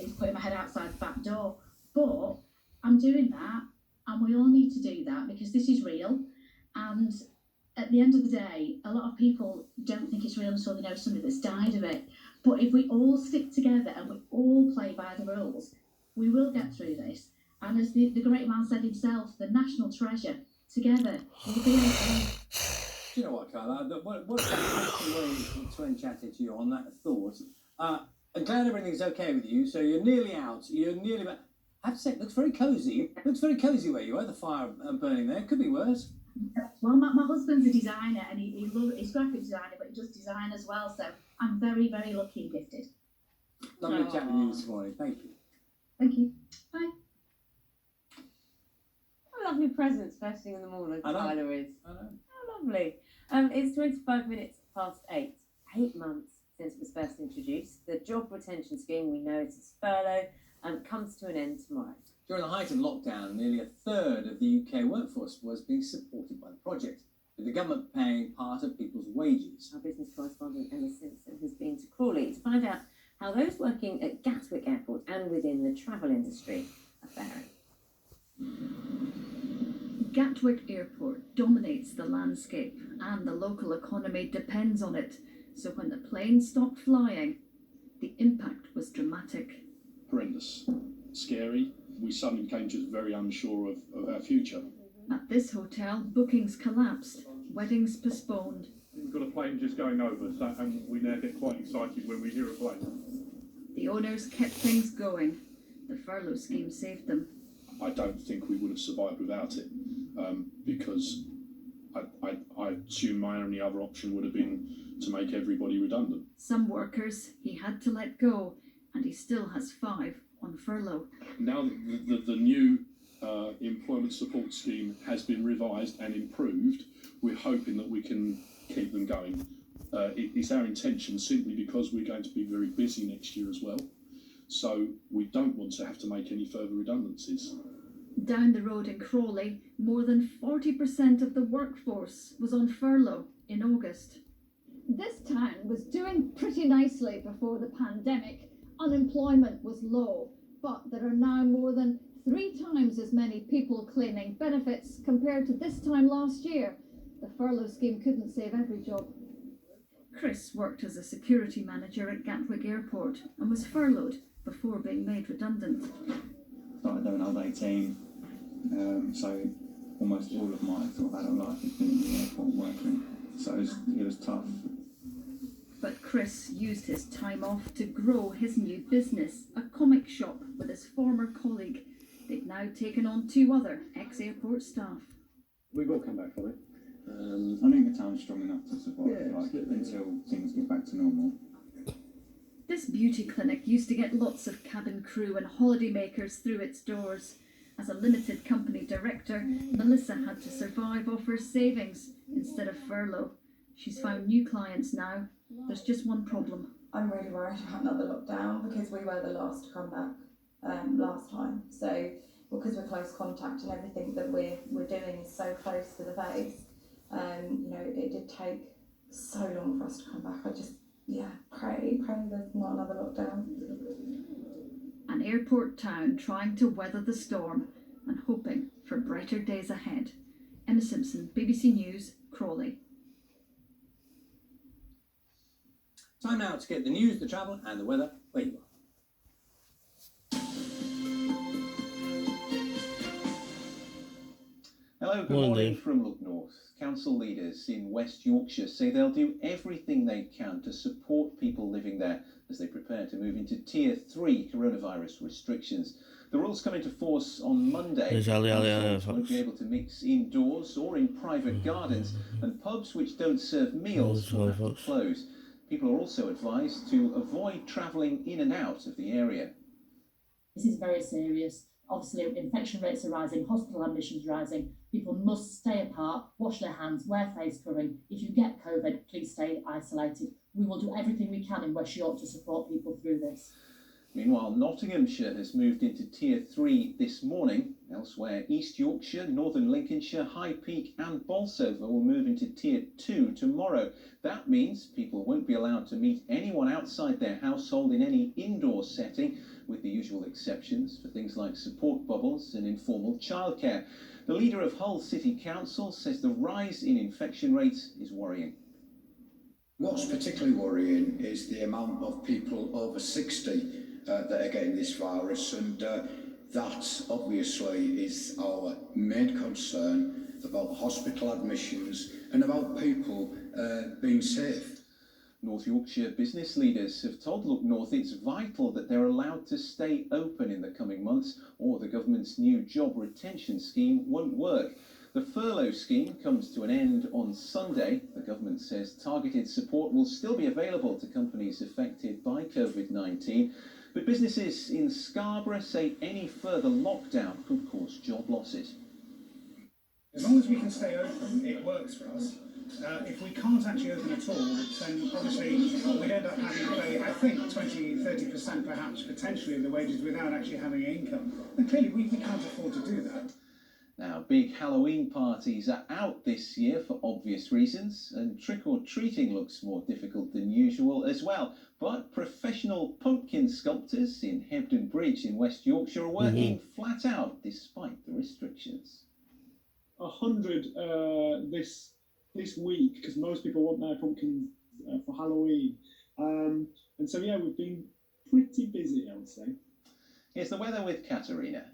is putting my head outside the back door. But I'm doing that, and we all need to do that because this is real. And at the end of the day, a lot of people don't think it's real until they know somebody that's died of it. But if we all stick together and we all play by the rules, we will get through this. And as the great man said himself, the national treasure, together, we'll be okay. Do you know what, Carla? What's the way Twain chatted to you on that thought? I'm glad everything's okay with you. So you're nearly out. You're nearly back. I have to say, it looks very cosy. It looks very cosy where you are. The fire burning there. Could be worse. Well, my husband's a designer, and he's graphic designer, but he does design as well. So I'm very, very lucky and gifted. Lovely chatting with you this morning. Thank you. Thank you. Bye. What lovely presents first thing in the morning, Tyler is. I know. How lovely. It's 25 minutes past 8. 8 months since it was first introduced. The job retention scheme, we know it's a furlough, comes to an end tomorrow. During the height of lockdown, nearly a third of the UK workforce was being supported by the project, with the government paying part of people's wages. Our business correspondent Emma Simpson has been to Crawley to find out how those working at Gatwick Airport and within the travel industry are faring. Gatwick Airport dominates the landscape and the local economy depends on it. So when the plane stopped flying, the impact was dramatic. Horrendous. Scary. We suddenly became just very unsure of our future. At this hotel, bookings collapsed, weddings postponed. We've got a plane just going over, and we now get quite excited when we hear a plane. The owners kept things going. The furlough scheme saved them. I don't think we would have survived without it, because I assume my only other option would have been to make everybody redundant. Some workers he had to let go, and he still has 5 on furlough. Now the new employment support scheme has been revised and improved, we're hoping that we can keep them going. It's our intention simply because we're going to be very busy next year as well. So we don't want to have to make any further redundancies. Down the road in Crawley, more than 40% of the workforce was on furlough in August. This town was doing pretty nicely before the pandemic. Unemployment was low, but there are now more than 3 times as many people claiming benefits compared to this time last year. The furlough scheme couldn't save every job. Chris worked as a security manager at Gatwick Airport and was furloughed before being made redundant. Started there when I was 18, so almost all of my sort of adult life has been in the airport working, so it was tough. But Chris used his time off to grow his new business, a comic shop with his former colleague. They've now taken on 2 other ex-airport staff. We will come back from it. I think the town's strong enough to survive until things get back to normal. This beauty clinic used to get lots of cabin crew and holidaymakers through its doors. As a limited company director, Melissa had to survive off her savings instead of furlough. She's found new clients now. There's just one problem. I'm really worried about another lockdown because we were the last to come back last time. So because we're close contact and everything that we're doing is so close to the face, it did take so long for us to come back. I just, pray there's not another lockdown. An airport town trying to weather the storm and hoping for brighter days ahead. Emma Simpson, BBC News, Crawley. Time now to get the news, the travel and the weather where you are. Hello, good morning from Look North. Council leaders in West Yorkshire say they'll do everything they can to support people living there as they prepare to move into Tier 3 coronavirus restrictions. The rules come into force on Monday. Councils won't be able to mix indoors or in private gardens, and pubs which don't serve meals will have to close. People are also advised to avoid travelling in and out of the area. This is very serious. Obviously, infection rates are rising, hospital admissions rising. People must stay apart, wash their hands, wear face covering. If you get COVID, please stay isolated. We will do everything we can in West York to support people through this. Meanwhile, Nottinghamshire has moved into Tier 3 this morning. Elsewhere, East Yorkshire, Northern Lincolnshire, High Peak and Bolsover will move into Tier 2 tomorrow. That means people won't be allowed to meet anyone outside their household in any indoor setting, with the usual exceptions for things like support bubbles and informal childcare. The leader of Hull City Council says the rise in infection rates is worrying. What's particularly worrying is the amount of people over 60 that are getting this virus, and that obviously is our main concern about hospital admissions and about people being safe. North Yorkshire business leaders have told Look North it's vital that they're allowed to stay open in the coming months, or the government's new job retention scheme won't work. The furlough scheme comes to an end on Sunday. The government says targeted support will still be available to companies affected by COVID-19, but businesses in Scarborough say any further lockdown could cause job losses. As long as we can stay open, it works for us. If we can't actually open at all, then obviously we'd end up having to pay, I think, 20-30% perhaps potentially of the wages without actually having income. And clearly we can't afford to do that. Now, big Halloween parties are out this year for obvious reasons, and trick-or-treating looks more difficult than usual as well. But professional pumpkin sculptors in Hebden Bridge in West Yorkshire are working flat out despite the restrictions. 100 this week, because most people want their pumpkins for Halloween. And so, yeah, we've been pretty busy, I would say. Here's the weather with Katerina.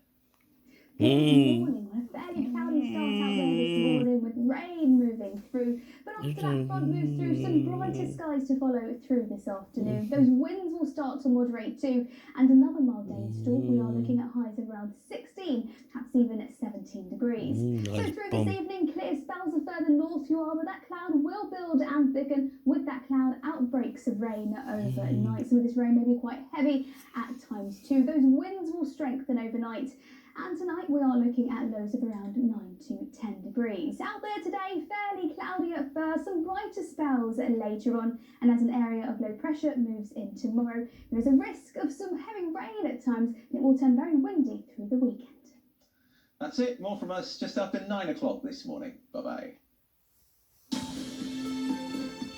Good morning. A fairly cloudy start out there this morning with rain moving through, but after that front moves through, some brighter skies to follow through this afternoon. Those winds will start to moderate too, and another mild day in store. We are looking at highs of around 16, perhaps even at 17 degrees. So through this evening, clear spells the further north you are, but that cloud will build and thicken. With that cloud, outbreaks of rain overnight. Some of this rain may be quite heavy at times too. Those winds will strengthen overnight. And tonight we are looking at lows of around 9 to 10 degrees. Out there today, fairly cloudy at first, some brighter spells later on. And as an area of low pressure moves in tomorrow, there is a risk of some heavy rain at times, and it will turn very windy through the weekend. That's it. More from us just after 9 o'clock this morning. Bye-bye.